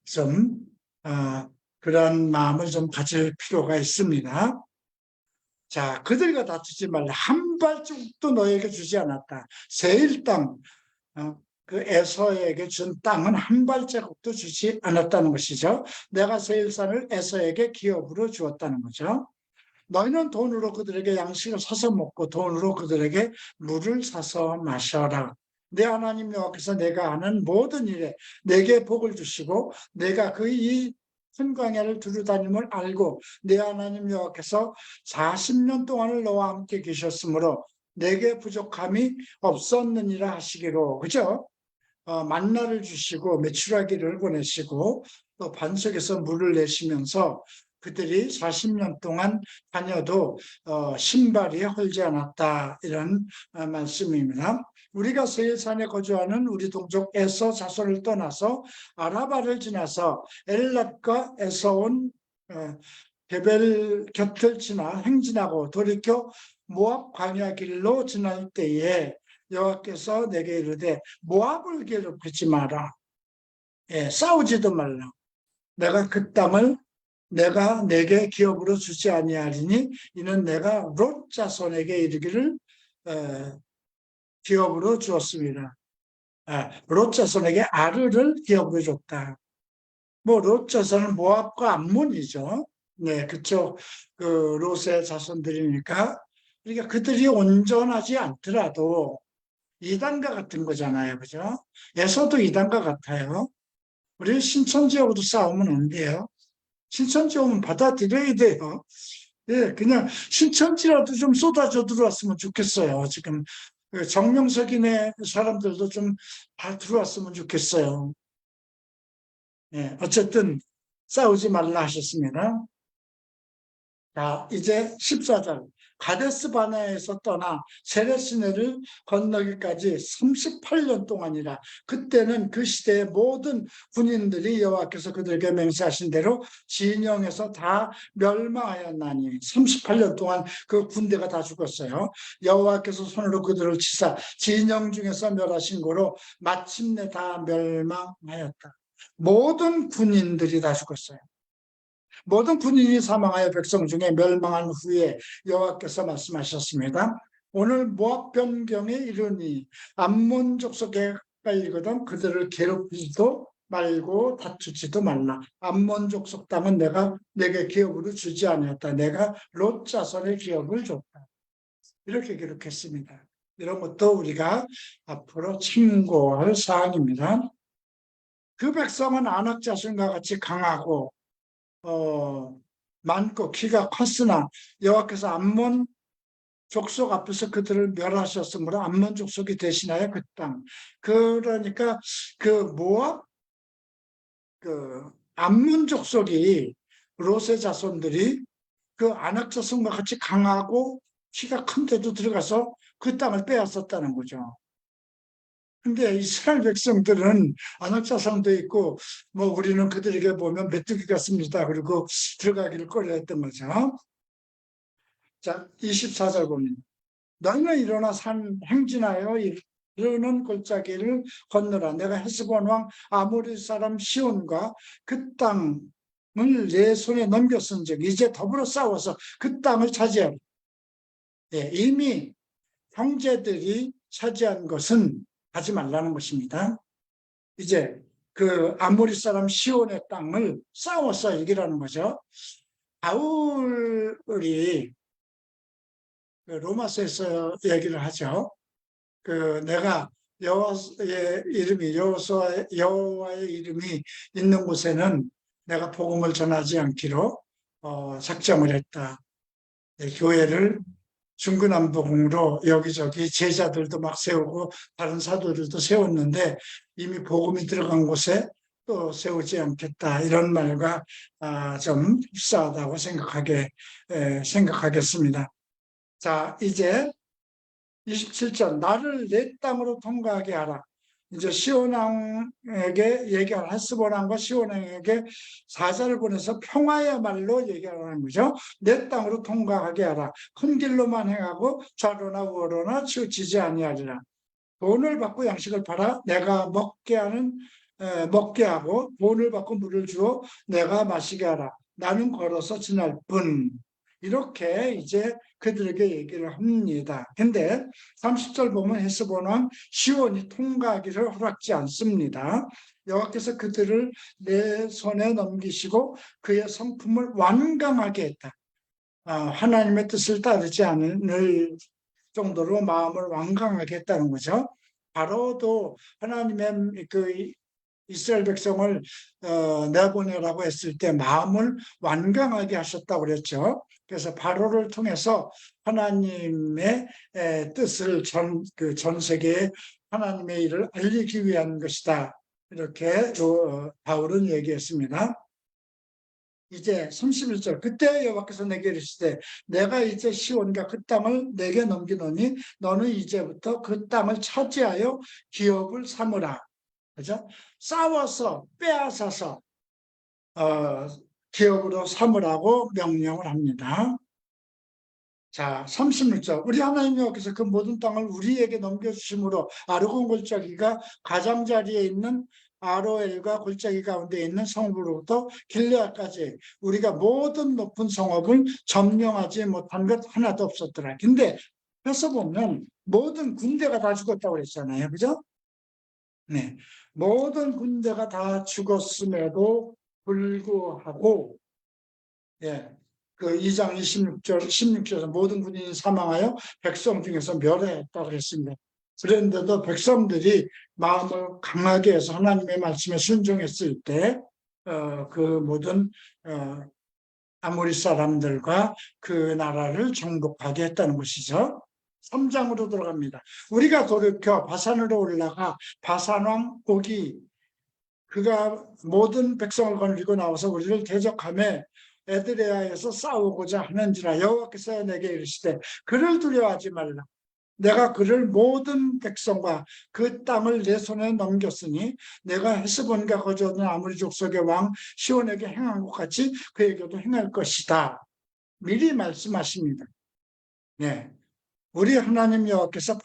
좀 그런 마음을 좀 가질 필요가 있습니다. 자, 그들과 다투지 말라. 한 발짝도 너에게 주지 않았다. 세일 땅, 그 에서에게 준 땅은 한 발자국도 주지 않았다는 것이죠. 내가 세일산을 에서에게 기업으로 주었다는 거죠. 너희는 돈으로 그들에게 양식을 사서 먹고 돈으로 그들에게 물을 사서 마셔라. 내 하나님 여호와께서 내가 하는 모든 일에 내게 복을 주시고 내가 그 이 큰 광야를 두루다님을 알고 내 하나님 여호와께서 40년 동안을 너와 함께 계셨으므로 내게 부족함이 없었느니라 하시기로. 그죠? 만나를 주시고 메추라기를 보내시고 또 반석에서 물을 내시면서 그들이 40년 동안 다녀도 신발이 헐지 않았다, 이런 말씀입니다. 우리가 세일산에 거주하는 우리 동족 에서 자손을 떠나서 아라바를 지나서 엘랏과 에서온 베벨 곁을 지나 행진하고 돌이켜 모압 광야 길로 지날 때에 여호와께서 내게 이르되 모압을 괴롭히지 마라. 싸우지도 말라. 내가 그 땅을 내가 내게 기업으로 주지 아니하리니 이는 내가 롯 자손에게 이르기를 기업으로 주었습니다. 롯 자손에게 아르를 기업으로 줬다. 뭐 롯 자손은 모압과 암몬이죠. 네, 그쪽 그 롯의 자손들이니까. 그러니까 그들이 온전하지 않더라도 이단과 같은 거잖아요. 그죠? 에서도 이단과 같아요. 우리 신천지하고도 싸우면 안 돼요. 신천지 오면 받아들여야 돼요. 예, 그냥 신천지라도 좀 쏟아져 들어왔으면 좋겠어요. 지금 정명석이네 사람들도 좀 다 들어왔으면 좋겠어요. 예, 어쨌든 싸우지 말라 하셨습니다. 자, 이제 14절. 가데스 바네아에서 떠나 세레시네를 건너기까지 38년 동안이라. 그때는 그 시대의 모든 군인들이 여호와께서 그들에게 맹세하신 대로 진영에서 다 멸망하였나니 38년 동안 그 군대가 다 죽었어요. 여호와께서 손으로 그들을 치사 진영 중에서 멸하신 거로 마침내 다 멸망하였다. 모든 군인들이 다 죽었어요. 모든 군인이 사망하여 백성 중에 멸망한 후에 여호와께서 말씀하셨습니다. 오늘 모압 변경에 이르니 암몬 족속에 깔리거든 그들을 괴롭히지도 말고 다투지도 말라. 암몬 족속 땅은 내가 내게 기업으로 주지 않았다. 내가 롯 자손의 기업을 줬다. 이렇게 기록했습니다. 이런 것도 우리가 앞으로 참고할 사항입니다. 그 백성은 아낙 자손과 같이 강하고 많고 키가 컸으나 여호와께서 암몬 족속 앞에서 그들을 멸하셨으므로 암몬 족속이 대신하여 그 땅. 그러니까 그 모압 그 암몬 족속이 롯의 자손들이 그 아낙 자손과 같이 강하고 키가 큰데도 들어가서 그 땅을 빼앗았다는 거죠. 근데 이스라엘 백성들은 안악자상도 있고 뭐 우리는 그들에게 보면 메뚜기 같습니다. 그리고 들어가기를 꺼려했던 거죠. 자, 24절 봅니다. 너희는 일어나 산 행진하여 이르는 골짜기를 건너라. 내가 헤스본 왕 아모리 사람 시온과 그 땅을 내 손에 넘겼은즉 이제 더불어 싸워서 그 땅을 차지하라. 예, 이미 형제들이 차지한 것은 하지 말라는 것입니다. 이제 그 아모리 사람 시온의 땅을 싸워서 이기라는 거죠. 바울이 그 로마서에서 얘기를 하죠. 그 내가 여호와의 이름이 여호와의 이름이 있는 곳에는 내가 복음을 전하지 않기로 작정을 했다. 교회를 중구난방으로 여기저기 제자들도 막 세우고 다른 사도들도 세웠는데 이미 복음이 들어간 곳에 또 세우지 않겠다, 이런 말과 좀 흡사하다고 생각하겠습니다. 자, 이제 27절. 나를 내 땅으로 통과하게 하라. 이제 시온왕에게 얘기하는, 헤스본 왕과 시온왕에게 사자를 보내서 평화야말로 얘기하는 거죠. 내 땅으로 통과하게 하라. 큰 길로만 행하고 좌로나 우로나 치우치지 아니하리라. 돈을 받고 양식을 팔아 내가 먹게 하는 먹게 하고 돈을 받고 물을 주어 내가 마시게 하라. 나는 걸어서 지날 뿐. 이렇게 이제 그들에게 얘기를 합니다. 근데 30절 보면 헤스본 왕 시온이 통과하기를 허락지 않습니다. 여호와께서 그들을 내 손에 넘기시고 그의 성품을 완강하게 했다. 하나님의 뜻을 따르지 않을 정도로 마음을 완강하게 했다는 거죠. 바로도 하나님의 그 이스라엘 백성을 내보내라고 했을 때 마음을 완강하게 하셨다고 그랬죠. 그래서 바로를 통해서 하나님의 뜻을 전 세계에 하나님의 일을 알리기 위한 것이다. 이렇게 바울은 얘기했습니다. 이제 31절 그때 여호와께서 내게 이르시되 내가 이제 시온과 그 땅을 내게 넘기노니 너는 이제부터 그 땅을 차지하여 기업을 삼으라. 그죠? 싸워서 빼앗아서 기업으로 삼으라고 명령을 합니다. 자, 36절 우리 하나님 여호와께서 그 모든 땅을 우리에게 넘겨주심으로 아르곤 골짜기가 가장자리에 있는 아로엘과 골짜기 가운데 있는 성읍으로부터 길르앗까지 우리가 모든 높은 성읍을 점령하지 못한 것 하나도 없었더라. 근데 해서 보면 모든 군대가 다 죽었다고 그랬잖아요. 그죠? 네, 모든 군대가 다 죽었음에도 불구하고 그 2장 16절에서 모든 군인이 사망하여 백성 중에서 멸해했다고 그랬습니다. 그런데도 백성들이 마음을 강하게 해서 하나님의 말씀에 순종했을 때 그 모든 아모리 사람들과 그 나라를 정복하게 했다는 것이죠. 3장으로 들어갑니다. 우리가 돌이켜 바산으로 올라가 바산왕 오기 그가 모든 백성을 거느리고 나와서 우리를 대적하며 에드레아에서 싸우고자 하는지라 여호와께서 내게 이르시되 그를 두려워하지 말라. 내가 그를 모든 백성과 그 땅을 내 손에 넘겼으니 내가 헤스본과 거주하는 아모리 족속의 왕 시온에게 행한 것 같이 그에게도 행할 것이다. 미리 말씀하십니다. 네, 우리 하나님 여호와께서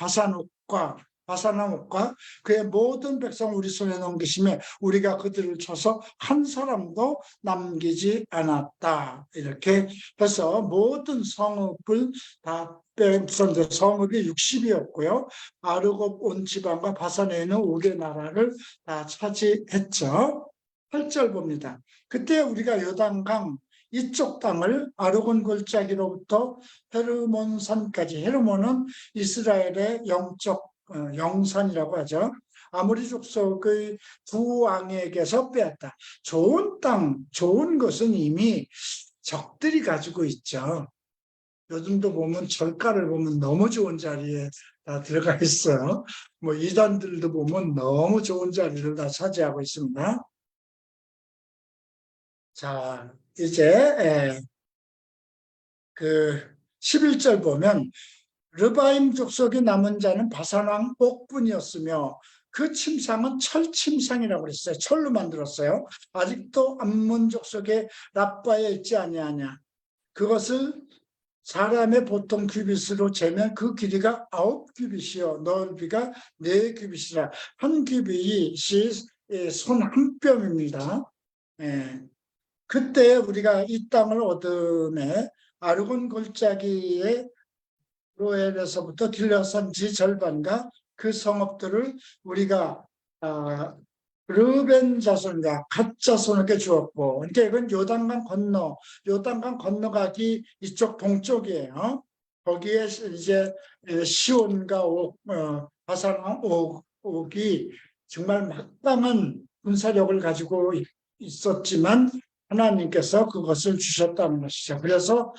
바산왕과 그의 모든 백성 우리 손에 넘기시며 우리가 그들을 쳐서 한 사람도 남기지 않았다. 이렇게 해서 모든 성읍을 다 빼앗는데 성읍이 60이었고요. 아르곱 온 지방과 바산에 있는 5개 나라를 다 차지했죠. 8절 봅니다. 그때 우리가 요단강 이쪽 땅을 아르곤 골짜기로부터 헤르몬산까지, 헤르몬은 이스라엘의 영적 영산이라고 하죠. 아모리 족속의 두 왕에게서 빼앗다. 좋은 땅, 좋은 것은 이미 적들이 가지고 있죠. 요즘도 보면 절가를 보면 너무 좋은 자리에 다 들어가 있어요. 뭐 이단들도 보면 너무 좋은 자리를 다 차지하고 있습니다. 자, 이제 그 11절 보면 르바임 족속의 남은 자는 바산왕 옥분이었으며 그 침상은 철침상이라고 그랬어요. 철로 만들었어요. 아직도 암몬 족속의 랍바에 있지 아니하냐. 그것을 사람의 보통 규빗으로 재면 그 길이가 9규빗이요 넓이가 4규빗이라 한 규빗이 손 한 뼘입니다. 그때 우리가 이 땅을 얻음에 아르곤 골짜기의 로엘에서부터 길르앗산지 절반과 그 성읍들을 우리가 르벤 자손과 갓 자손에게 주었고, 그러니까 이건 요단강 건너가기 이쪽 동쪽이에요. 거기에 이제 시온과 바산 옥이 정말 막강한 군사력을 가지고 있었지만 하나님께서 그것을 주셨다는 것이죠. 그래서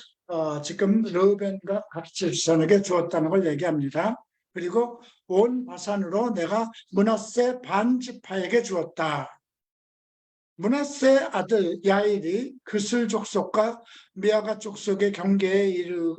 지금 르벤과 갓 자손에게 주었다는 걸 얘기합니다. 그리고 온 바산으로 내가 므낫세 반지파에게 주었다. 므낫세 아들 야일이 그슬 족속과 미아가 족속의 경계에 이르는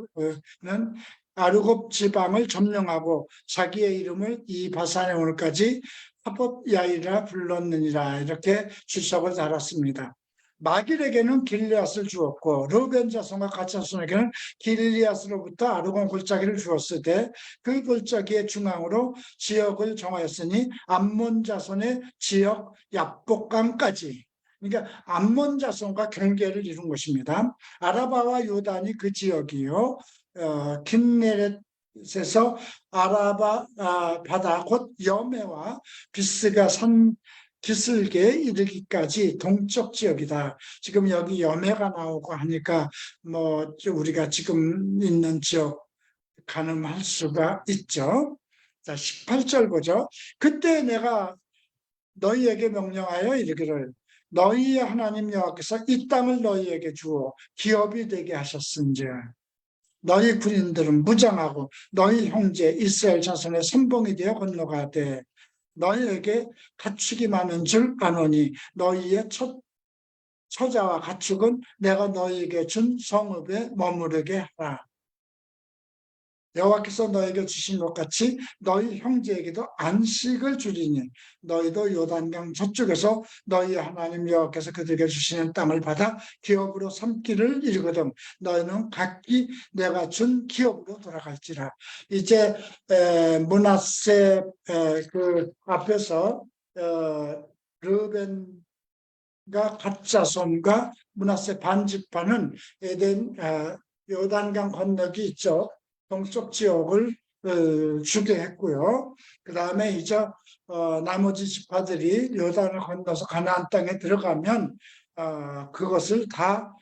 아르곱 지방을 점령하고 자기의 이름을 이 바산에 오늘까지 하봇 야일이라 불렀느니라. 이렇게 주석을 달았습니다. 마길에게는 길리앗을 주었고 르벤 자손과 갓 자손에게는 길리앗으로부터 아르곤 골짜기를 주었을 때 그 골짜기의 중앙으로 지역을 정하였으니 암몬 자손의 지역 야복강까지, 그러니까 암몬 자손과 경계를 이룬 것입니다. 아라바와 요단이 그 지역이요, kinneret에서 아라바 바다 곧 여메와 비스가 산 기슭에 이르기까지 동쪽 지역이다. 지금 여기 여매가 나오고 하니까 뭐 우리가 지금 있는 지역 가늠할 수가 있죠. 자, 18절 보죠. 그때 내가 너희에게 명령하여 이르기를 너희의 하나님 여호와께서 이 땅을 너희에게 주어 기업이 되게 하셨은즉 너희 군인들은 무장하고 너희 형제 이스라엘 자손의 선봉이 되어 건너가되 너희에게 가축이 많은 줄 아노니 너희의 처자와 가축은 내가 너희에게 준 성읍에 머무르게 하라. 여호와께서 너에게 주신 것 같이 너희 형제에게도 안식을 주리니 너희도 요단강 저쪽에서 너희 하나님 여호와께서 그들에게 주시는 땅을 받아 기업으로 삼기를 이르거든 너희는 각기 내가 준 기업으로 돌아갈지라. 이제 므낫세 그 앞에서 르벤과 갓 자손과 므낫세 반지파는 에덴 요단강 건너기 있죠. 동쪽 지역을 주게 했고요. 그 다음에 이제 나머지 지파들이 요단을 건너서 가나안 땅에 들어가면 그것을 다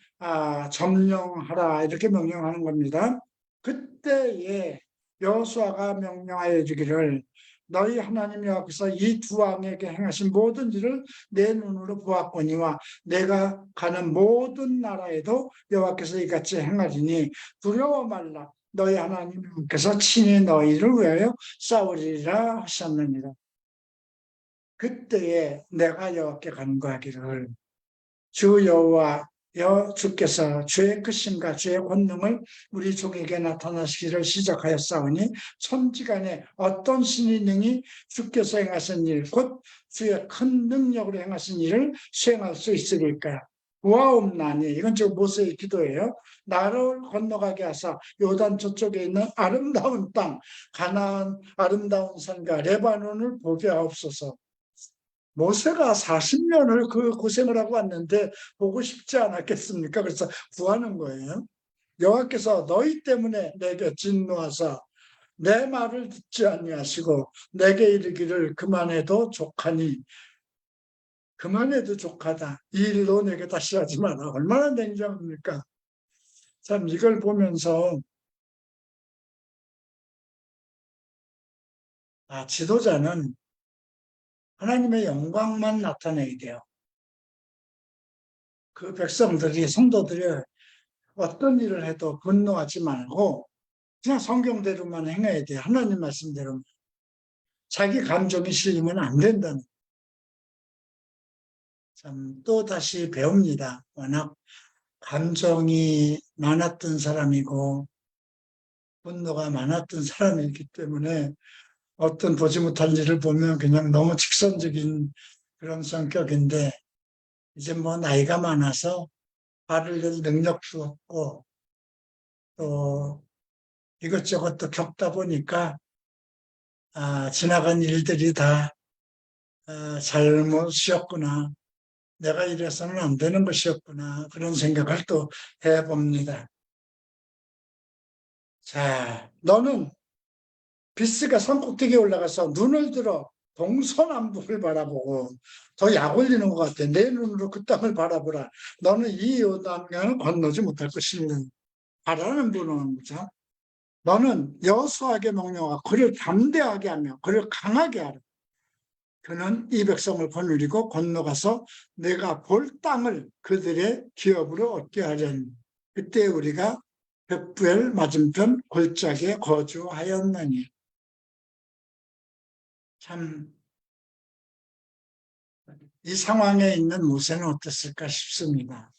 점령하라 이렇게 명령하는 겁니다. 그때에 여호수아가 명령하여 주기를 너희 하나님 여호와께서 이 두 왕에게 행하신 모든 일을 내 눈으로 보았거니와 내가 가는 모든 나라에도 여호와께서 이같이 행하리니 두려워 말라. 너희 하나님께서 친히 너희를 위하여 싸우리라 하셨느니라. 그때에 내가 여호와께 간구하기를 주 여호와 주께서 주의 크심과 주의 권능을 우리 종에게 나타나시기를 시작하였사오니 천지간에 어떤 신이 능히 주께서 행하신 일 곧 주의 큰 능력으로 행하신 일을 수행할 수 있으리까. 구하옵나니 이건 지금 모세의 기도예요. 나를 건너가게 하사 요단 저쪽에 있는 아름다운 땅 가나안 아름다운 산과 레바논을 보게 하옵소서. 모세가 40년을 그 고생을 하고 왔는데 보고 싶지 않았겠습니까? 그래서 구하는 거예요. 여호와께서 너희 때문에 내게 진노하사 내 말을 듣지 아니하시고 내게 이르기를 그만해도 족하니 그만해도 족하다. 이 일로 내게 다시 하지 마라. 얼마나 냉정합니까? 참 이걸 보면서 지도자는 하나님의 영광만 나타내야 돼요. 그 백성들이 성도들이 어떤 일을 해도 분노하지 말고 그냥 성경대로만 행해야 돼요. 하나님 말씀대로. 자기 감정이 실리면 안 된다는. 참 또 다시 배웁니다. 워낙 감정이 많았던 사람이고 분노가 많았던 사람이기 때문에 어떤 보지 못한 일을 보면 그냥 너무 직선적인 그런 성격인데 이제 뭐 나이가 많아서 화를 낼 능력도 없고 또 이것저것 또 겪다 보니까 지나간 일들이 다 잘못이었구나. 내가 이래서는 안 되는 것이었구나. 그런 생각을 또 해봅니다. 자, 너는 비스가 산꼭대기에 올라가서 눈을 들어 동서남북을 바라보고 더 약 올리는 것 같아. 내 눈으로 그 땅을 바라보라. 너는 이 요단강을 건너지 못할 것이니 바라는 분은 그죠? 너는 여호수아에게 명령하고 그를 담대하게 하며 그를 강하게 하라. 그는 이 백성을 거느리고 건너가서 내가 볼 땅을 그들의 기업으로 얻게 하려니 그때 우리가 벳부엘 맞은편 골짜기에 거주하였느니. 참 이 상황에 있는 모세는 어땠을까 싶습니다.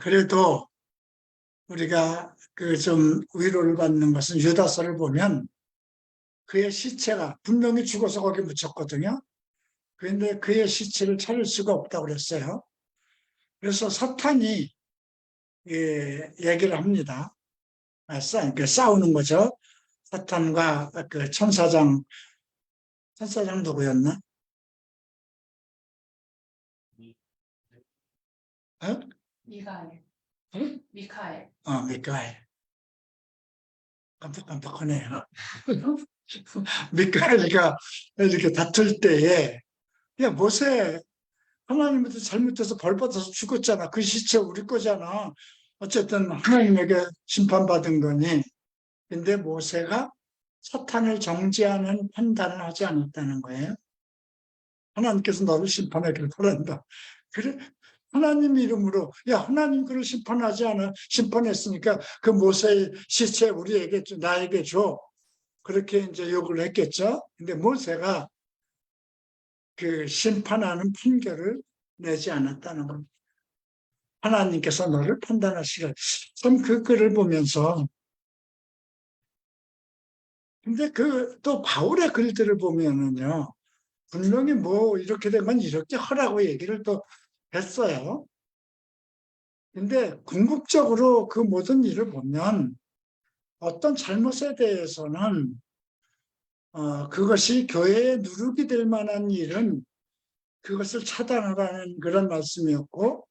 그래도 우리가 그 좀 위로를 받는 것은 유다서를 보면 그의 시체가 분명히 죽어서 거기 묻혔거든요. 그런데 그의 시체를 찾을 수가 없다고 그랬어요. 그래서 사탄이 얘기를 합니다. 싸우는 거죠. 사탄과 그 천사장 누구였나? 어? 미카엘. 응? 미카엘. 미카엘. 깜빡깜빡하네요. 미카엘이가 이렇게 다툴 때에, 야, 모세, 하나님한테 잘못해서 벌 받아서 죽었잖아. 그 시체 우리 거잖아. 어쨌든 하나님에게 심판받은 거니. 근데 모세가 사탄을 정죄하는 판단을 하지 않았다는 거예요. 하나님께서 너를 심판하기를 바란다. 그래, 하나님 이름으로, 야, 하나님 그를 심판하지 않아. 심판했으니까 그 모세의 시체 우리에게 줘, 나에게 줘. 그렇게 이제 요구를 했겠죠. 근데 모세가 그 심판하는 판결을 내지 않았다는 겁니다. 하나님께서 너를 판단하시라. 참 그 글을 보면서, 근데 또 바울의 글들을 보면은요, 분명히 뭐 이렇게 되면 이렇게 하라고 얘기를 또 했어요. 근데 궁극적으로 그 모든 일을 보면 어떤 잘못에 대해서는 그것이 교회에 누룩이 될 만한 일은 그것을 차단하라는 그런 말씀이었고,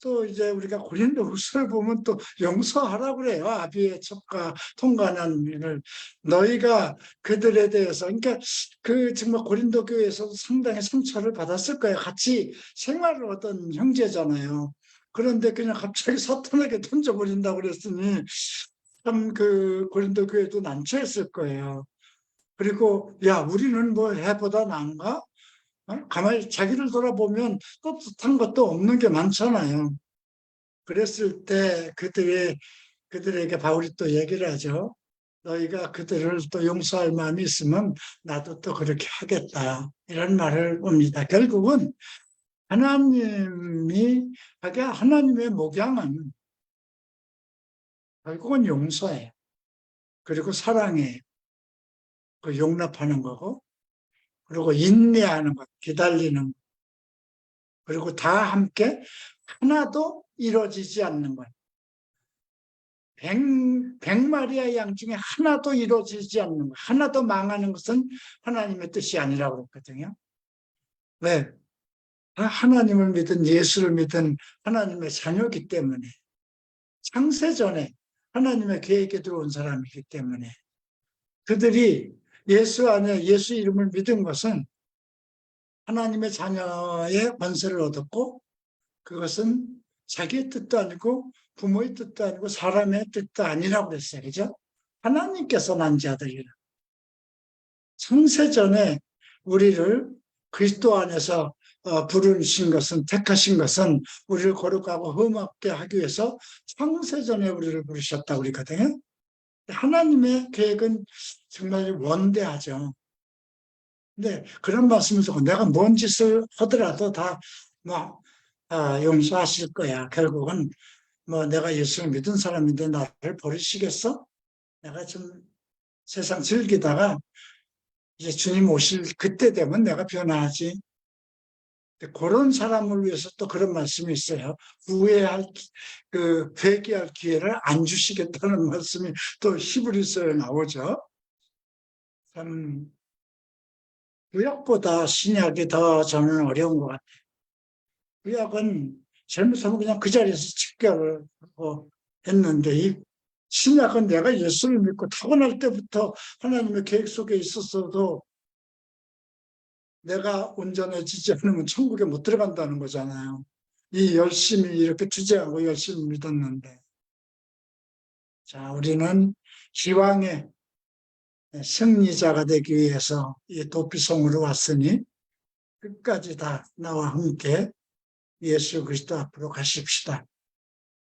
또 이제 우리가 고린도후서를 보면 또 용서하라고 그래요. 아비의 첩과 통관한 일을 너희가 그들에 대해서, 그러니까 그 정말 고린도 교회에서도 상당히 상처를 받았을 거예요. 같이 생활을 하던 형제잖아요. 그런데 그냥 갑자기 사탄에게 던져버린다고 그랬으니 참 그 고린도 교회도 난처했을 거예요. 그리고 야, 우리는 뭐 해보다 나은가? 가만히 자기를 돌아보면 떳떳한 것도 없는 게 많잖아요. 그랬을 때 그들에게 바울이 또 얘기를 하죠. 너희가 그들을 또 용서할 마음이 있으면 나도 또 그렇게 하겠다. 이런 말을 봅니다. 결국은 하나님의 목양은 결국은 용서예요. 그리고 사랑이에요. 그 용납하는 거고, 그리고 인내하는 것, 기다리는 것, 그리고 다 함께 하나도 이루어지지 않는 것. 백마리아의 양 중에 하나도 이루어지지 않는 것, 하나도 망하는 것은 하나님의 뜻이 아니라고 그랬거든요. 왜? 하나님을 믿은, 예수를 믿은 하나님의 자녀이기 때문에, 창세전에 하나님의 계획에 들어온 사람이기 때문에, 그들이 예수 안에 예수 이름을 믿은 것은 하나님의 자녀의 권세를 얻었고, 그것은 자기의 뜻도 아니고 부모의 뜻도 아니고 사람의 뜻도 아니라고 그랬어요. 그죠? 하나님께서 난 자들이라. 창세전에 우리를 그리스도 안에서 부르신 것은, 택하신 것은 우리를 거룩하고 흠없게 하기 위해서 창세전에 우리를 부르셨다고 그러거든요. 하나님의 계획은 정말 원대하죠. 근데 그런 말씀을 듣고 내가 뭔 짓을 하더라도 다 뭐, 용서하실 거야. 결국은 뭐 내가 예수를 믿은 사람인데 나를 버리시겠어? 내가 좀 세상 즐기다가 이제 주님 오실 그때 되면 내가 변화하지. 그런 사람을 위해서 또 그런 말씀이 있어요. 회개할 기회를 안 주시겠다는 말씀이 또 히브리서에 나오죠. 참 구약보다 신약이 더 저는 어려운 것 같아요. 구약은 잘못하면 그냥 그 자리에서 직결을 하고 했는데, 이 신약은 내가 예수를 믿고 타고날 때부터 하나님의 계획 속에 있었어도 내가 온전해지지 않으면 천국에 못 들어간다는 거잖아요. 이 열심히 이렇게 투쟁하고 열심히 믿었는데. 자, 우리는 기왕의 승리자가 되기 위해서 이 도피성으로 왔으니 끝까지 다 나와 함께 예수 그리스도 앞으로 가십시다.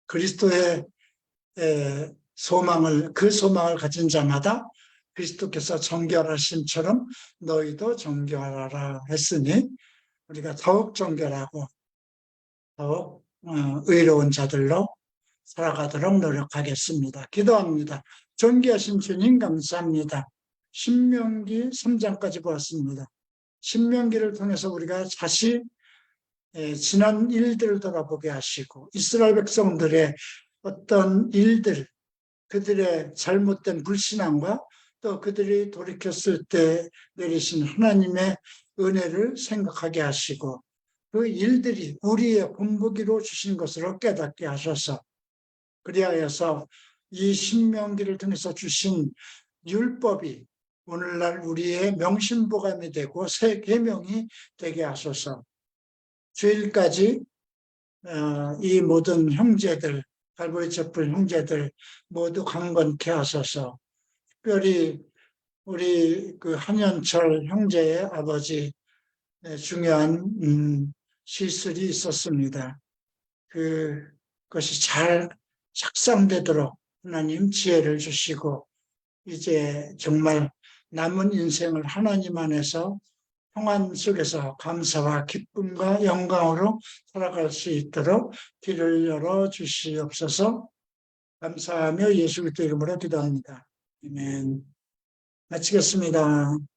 그리스도의 그 소망을 가진 자마다 그리스도께서 정결하심처럼 너희도 정결하라 했으니 우리가 더욱 정결하고 더욱 의로운 자들로 살아가도록 노력하겠습니다. 기도합니다. 존귀하신 주님 감사합니다. 신명기 3장까지 보았습니다. 신명기를 통해서 우리가 다시 지난 일들을 돌아보게 하시고 이스라엘 백성들의 어떤 일들, 그들의 잘못된 불신앙과 또 그들이 돌이켰을 때 내리신 하나님의 은혜를 생각하게 하시고 그 일들이 우리의 본보기로 주신 것으로 깨닫게 하셔서 그리하여서 이 신명기를 통해서 주신 율법이 오늘날 우리의 명심보감이 되고 새 계명이 되게 하소서. 주일까지 이 모든 형제들, 갈보리 촛불 형제들 모두 강건케 하소서. 특별히 우리 그 한현철 형제의 아버지 중요한 시술이 있었습니다. 그것이 잘 작상되도록 하나님 지혜를 주시고 이제 정말 남은 인생을 하나님 안에서 평안 속에서 감사와 기쁨과 영광으로 살아갈 수 있도록 길을 열어 주시옵소서. 감사하며 예수 그리스도 이름으로 기도합니다. 아멘. 마치겠습니다.